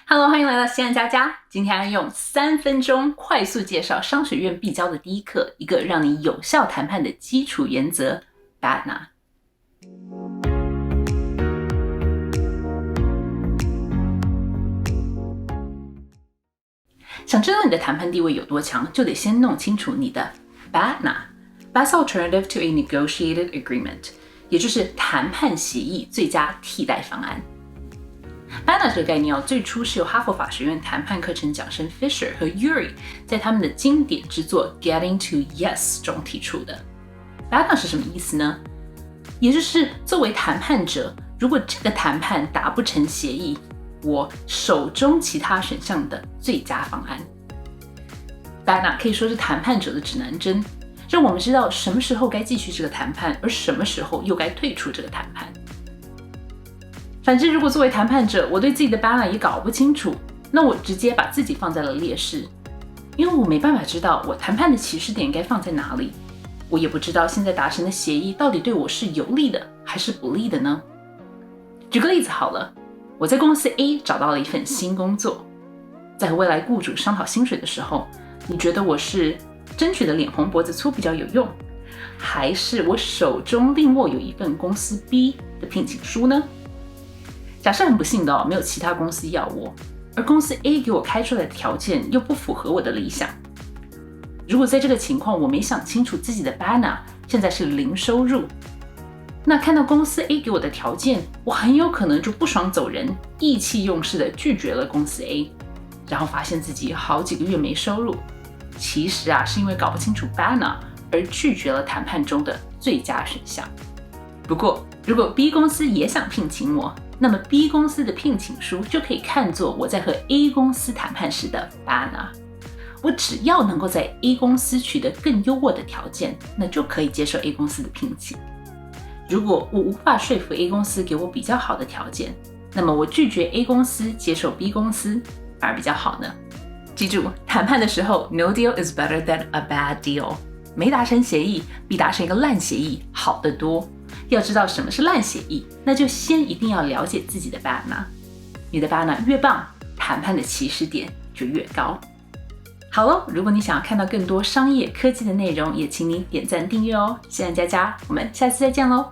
Hello，欢迎来到西安佳佳。今天要用3分钟快速介绍商学院必教的第一课，一个让你有效谈判的基础原则 BATNA。想知道你的谈判地位有多强，就得先弄清楚你的 BATNA。Best alternative to a negotiated agreement， 也就是谈判协议最佳替代方案。BATNA 这个概念最初是由哈佛法学院谈判课程讲师 Fisher 和 Ury 在他们的经典之作 Getting to Yes 中提出的。BATNA 是什么意思呢？也就是作为谈判者，如果这个谈判达不成协议，我手中其他选项的最佳方案。BATNA 可以说是谈判者的指南针，让我们知道什么时候该继续这个谈判，而什么时候又该退出这个谈判。反之，如果作为谈判者，我对自己的 BATNA 也搞不清楚，那我直接把自己放在了劣势，因为我没办法知道我谈判的起始点该放在哪里，我也不知道现在达成的协议到底对我是有利的还是不利的呢？举个例子好了，我在公司 A 找到了一份新工作，在和未来雇主商讨薪水的时候，你觉得我是争取的脸红脖子粗比较有用，还是我手中另握有一份公司 B 的聘请书呢？假设很不幸的没有其他公司要我，而公司 A 给我开出来的条件又不符合我的理想。如果在这个情况我没想清楚自己的 BATNA 现在是零收入，那看到公司 A 给我的条件，我很有可能就不爽走人，意气用事的拒绝了公司 A， 然后发现自己好几个月没收入。其实是因为搞不清楚 BATNA 而拒绝了谈判中的最佳选项。不过如果 B 公司也想聘请我，那么 B 公司的聘请书就可以看作我在和 A 公司谈判时的 BATNA。 我只要能够在 A 公司取得更优渥的条件，那就可以接受 A 公司的聘请。如果我无法说服 A 公司给我比较好的条件，那么我拒绝 A 公司接受 B 公司反而比较好呢？记住，谈判的时候 No deal is better than a bad deal， 没达成协议比达成一个烂协议好得多。要知道什么是烂协议，那就先一定要了解自己的 BATNA。 你的 BATNA 越棒，谈判的起始点就越高。好了，如果你想要看到更多商业科技的内容，也请你点赞订阅哦。西安佳佳，我们下次再见喽。